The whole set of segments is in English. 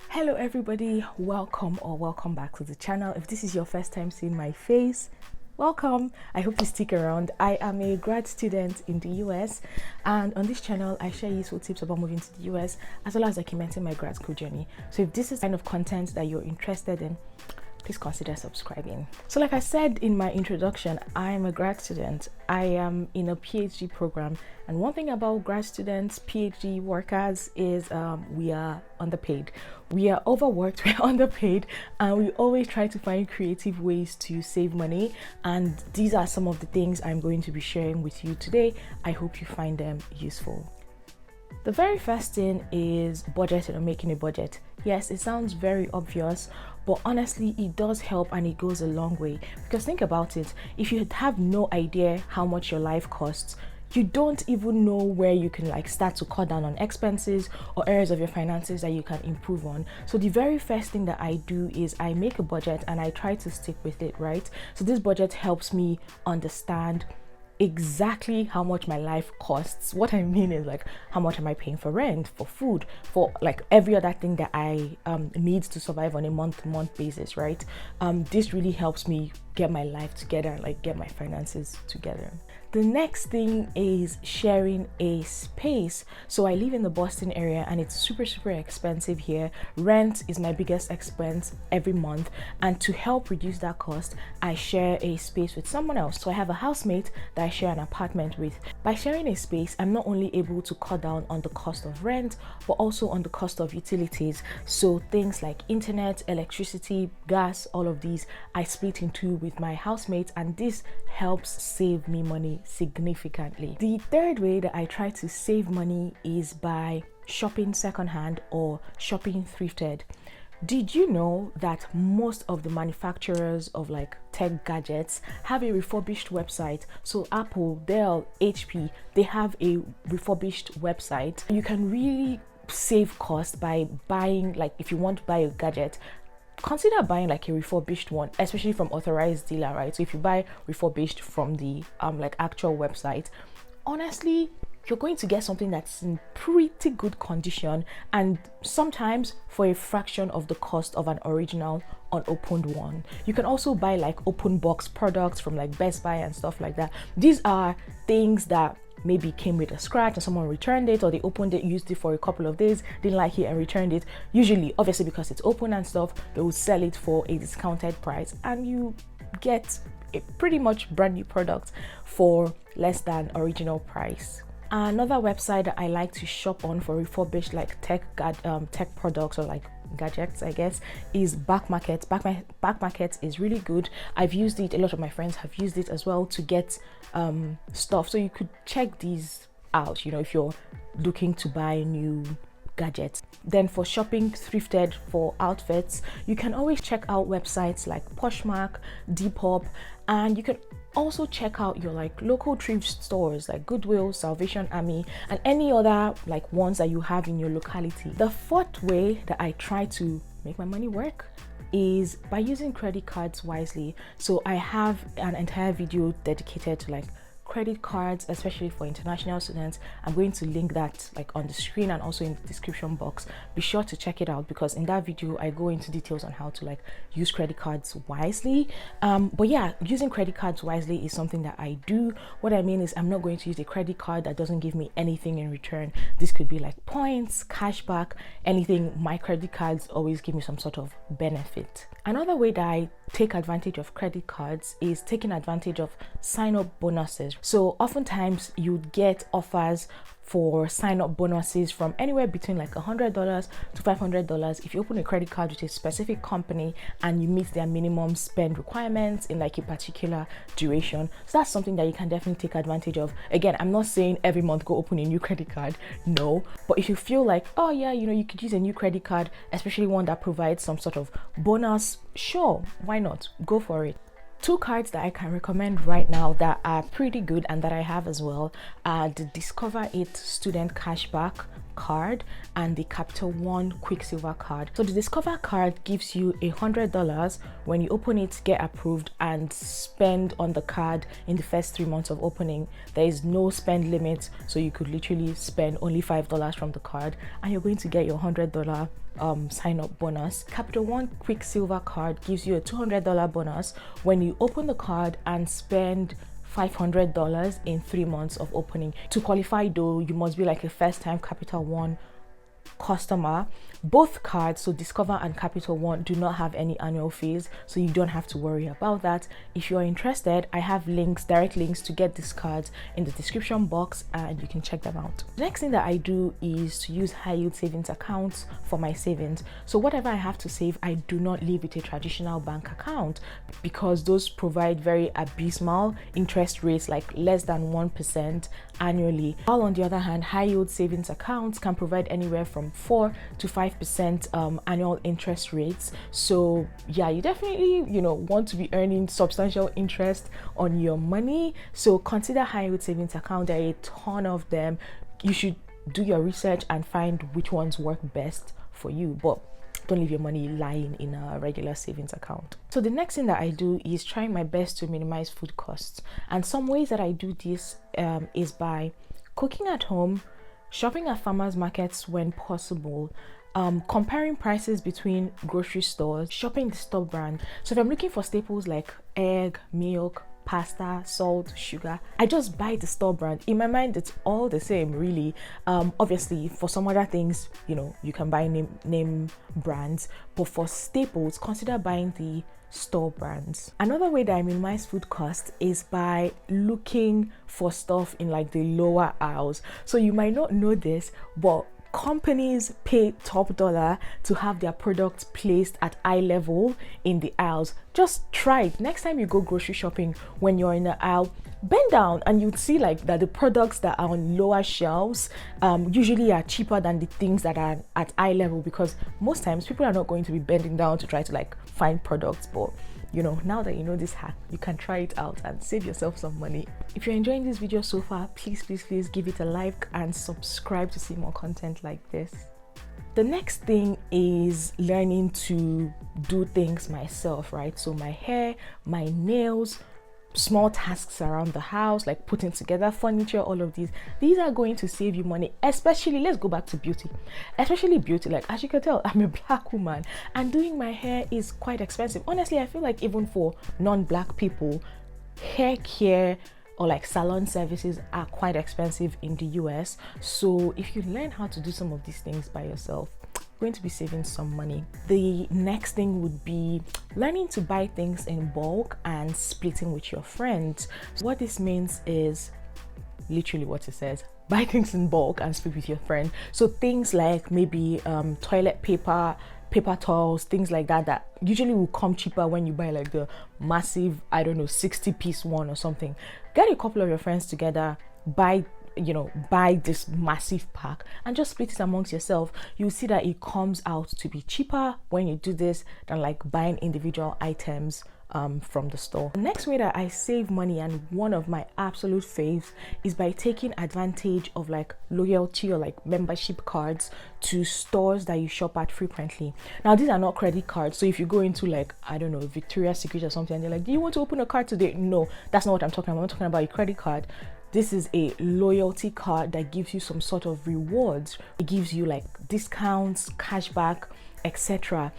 Hello everybody, welcome back to the channel. If this is your first time seeing my face, welcome. I hope you stick around. I am a grad student in the US, and on this channel I share useful tips about moving to the US as well as documenting my grad school journey. So if this is the kind of content that you're interested in, please consider subscribing. So like I said in my introduction, I'm a grad student. I am in a PhD program, and one thing about grad students, PhD workers is we are underpaid. We are overworked, we're underpaid, and we always try to find creative ways to save money, and these are some of the things I'm going to be sharing with you today. I hope you find them useful. The very first thing is budgeting or making a budget. Yes, it sounds very obvious, but honestly, it does help and it goes a long way. Because think about it, if you have no idea how much your life costs, you don't even know where you can start to cut down on expenses or areas of your finances that you can improve on. So the very first thing that I do is I make a budget and I try to stick with it, right? So this budget helps me understand exactly how much my life costs. What I mean is how much am I paying for rent, for food, for every other thing that I need to survive on a month-to-month basis, right? This really helps me get my life together, get my finances together. The next thing is sharing a space. So I live in the Boston area and it's super expensive here. Rent is my biggest expense every month, and to help reduce that cost, I share a space with someone else. So I have a housemate that I share an apartment with. By sharing a space, I'm not only able to cut down on the cost of rent, but also on the cost of utilities. So things like internet, electricity, gas, all of these I split into with my housemate, and this helps save me money significantly. The third way that I try to save money is by shopping secondhand or shopping thrifted. Did you know that most of the manufacturers of tech gadgets have a refurbished website? So Apple, Dell, HP, they have a refurbished website. You can really save cost by buying, if you want to buy a gadget, consider buying a refurbished one, especially from authorized dealer, right? So if you buy refurbished from the actual website, honestly, you're going to get something that's in pretty good condition, and sometimes for a fraction of the cost of an original unopened one. You can also buy open box products from Best Buy and stuff like that. These are things that maybe came with a scratch and someone returned it, or they opened it, used it for a couple of days, didn't like it and returned it. Usually, obviously, because it's open and stuff, they will sell it for a discounted price and you get a pretty much brand new product for less than original price. Another website that I like to shop on for refurbished tech products or gadgets, I guess, is Back Market. Back Market is really good. I've used it, a lot of my friends have used it as well to get stuff. So you could check these out, if you're looking to buy new gadgets. Then for shopping thrifted for outfits, you can always check out websites like Poshmark, Depop, and you can also check out your local thrift stores like Goodwill, Salvation Army, and any other ones that you have in your locality. The fourth way that I try to make my money work is by using credit cards wisely. So I have an entire video dedicated to credit cards, especially for international students. I'm going to link that on the screen and also in the description box. Be sure to check it out, because in that video I go into details on how to use credit cards wisely. But yeah, using credit cards wisely is something that I do. What I mean is I'm not going to use a credit card that doesn't give me anything in return. This could be points, cashback, anything. My credit cards always give me some sort of benefit. Another way that I take advantage of credit cards is taking advantage of sign-up bonuses. So oftentimes you get offers for sign-up bonuses from anywhere between $100 to $500 if you open a credit card with a specific company and you meet their minimum spend requirements in a particular duration. So that's something that you can definitely take advantage of. Again, I'm not saying every month go open a new credit card, no, but if you feel oh yeah, you could use a new credit card, especially one that provides some sort of bonus, sure, why not? Go for it. Two cards that I can recommend right now that are pretty good and that I have as well are the Discover It Student Cashback card and the Capital One Quicksilver card. So the Discover card gives you $100 when you open it, get approved, and spend on the card in the first 3 months of opening. There is no spend limit, so you could literally spend only $5 from the card and you're going to get your $100 sign up bonus. Capital One Quicksilver card gives you a $200 bonus when you open the card and spend $500 in 3 months of opening. To qualify though, you must be like a first time Capital One customer. Both cards, so Discover and Capital One, do not have any annual fees, so you don't have to worry about that. If you're interested, I have links, direct links to get these cards in the description box, and you can check them out. The next thing that I do is to use high yield savings accounts for my savings. So whatever I have to save, I do not leave with a traditional bank account because those provide very abysmal interest rates, like less than 1% annually. While on the other hand, high yield savings accounts can provide anywhere from 4 to 5% annual interest rates. So yeah, you definitely want to be earning substantial interest on your money. So consider high yield savings account. There are a ton of them. You should do your research and find which ones work best for you, but don't leave your money lying in a regular savings account. So the next thing that I do is trying my best to minimize food costs, and some ways that I do this is by cooking at home, shopping at farmers markets when possible, comparing prices between grocery stores, shopping the store brand. So if I'm looking for staples like egg, milk, pasta, salt, sugar, I just buy the store brand. In my mind, it's all the same, really. Obviously, for some other things, you can buy name brands, but for staples, consider buying the store brands. Another way that I minimize food costs is by looking for stuff in like the lower aisles. So you might not know this, but companies pay top dollar to have their products placed at eye level in the aisles. Just try it. Next time you go grocery shopping, when you're in the aisle, bend down and you'd see like that the products that are on lower shelves usually are cheaper than the things that are at eye level, because most times people are not going to be bending down to try to like find products. But now that you know this hack, you can try it out and save yourself some money. If you're enjoying this video so far, please give it a like and subscribe to see more content like this. The next thing is learning to do things myself, right? So my hair, my nails, small tasks around the house, like putting together furniture, all of these are going to save you money. Especially, let's go back to beauty, especially beauty. Like, as you can tell, I'm a black woman and doing my hair is quite expensive. Honestly, I feel like even for non-black people, hair care or like salon services are quite expensive in the US. So if you learn how to do some of these things by yourself, going to be saving some money. The next thing would be learning to buy things in bulk and splitting with your friends. So what this means is literally what it says: buy things in bulk and split with your friend. So things like maybe toilet paper, paper towels, things like that usually will come cheaper when you buy like the massive, 60-piece one or something. Get a couple of your friends together, buy this massive pack and just split it amongst yourself. You'll see that it comes out to be cheaper when you do this than like buying individual items from the store. The next way that I save money, and one of my absolute faves, is by taking advantage of like loyalty or like membership cards to stores that you shop at frequently. Now, these are not credit cards. So if you go into like, Victoria's Secret or something, and they're like, do you want to open a card today? No, that's not what I'm talking about. I'm talking about a credit card. This is a loyalty card that gives you some sort of rewards. It gives you like discounts, cashback, etc.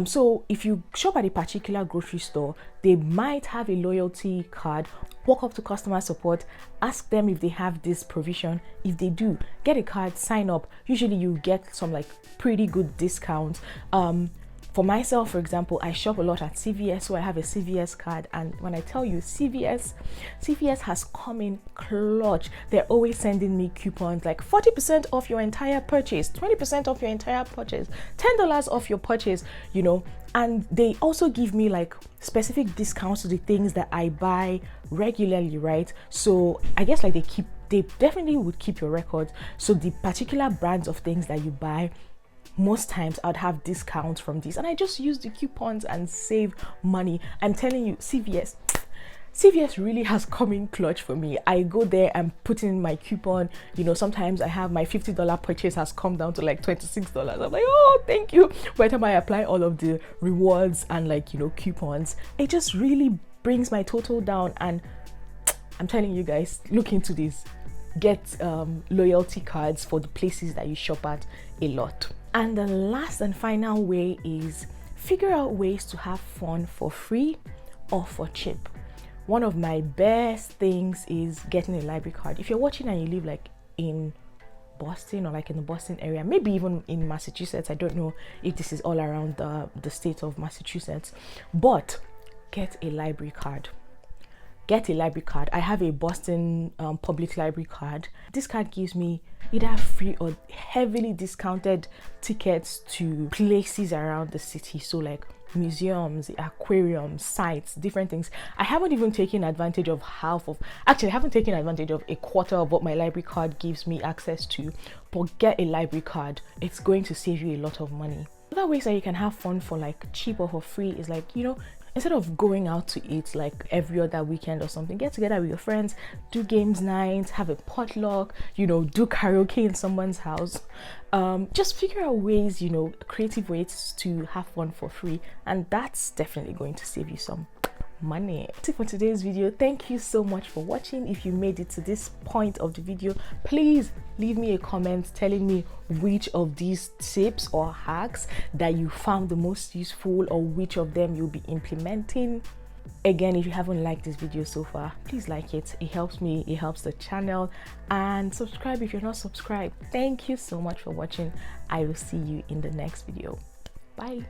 So if you shop at a particular grocery store, they might have a loyalty card. Walk up to customer support, ask them if they have this provision. If they do, get a card, sign up. Usually you get some like pretty good discounts. For myself, for example, I shop a lot at CVS, so I have a CVS card. And when I tell you CVS has come in clutch. They're always sending me coupons like 40% off your entire purchase, 20% off your entire purchase, $10 off your purchase, and they also give me like specific discounts to the things that I buy regularly, right? So I guess like they definitely would keep your records. So the particular brands of things that you buy, most times I'd have discounts from these, and I just use the coupons and save money. I'm telling you, CVS, CVS really has come in clutch for me. I go there and put in my coupon. You know, sometimes I have my $50 purchase has come down to like $26. I'm like, oh, thank you. By the time I apply all of the rewards and like, you know, coupons, it just really brings my total down. And I'm telling you guys, look into this. Get loyalty cards for the places that you shop at a lot. And the last and final way is figure out ways to have fun for free or for cheap. One of my best things is getting a library card. If you're watching and you live like in Boston or like in the Boston area, maybe even in Massachusetts, I don't know if this is all around the state of Massachusetts, but get a library card. Get a library card. I have a Boston public library card. This card gives me either free or heavily discounted tickets to places around the city. So like museums, aquariums, sites, different things. I haven't even taken advantage of I haven't taken advantage of a quarter of what my library card gives me access to. But get a library card. It's going to save you a lot of money. Other ways that you can have fun for like cheap or for free is like, you know, instead of going out to eat like every other weekend or something, get together with your friends, do games nights, have a potluck, you know, do karaoke in someone's house. Just figure out ways, you know, creative ways to have fun for free, and that's definitely going to save you some money. That's it for today's video. Thank you so much for watching. If you made it to this point of the video, please leave me a comment telling me which of these tips or hacks that you found the most useful, or which of them you'll be implementing. Again, if you haven't liked this video so far, please like it. It helps me, it helps the channel, and subscribe if you're not subscribed. Thank you so much for watching. I will see you in the next video. Bye.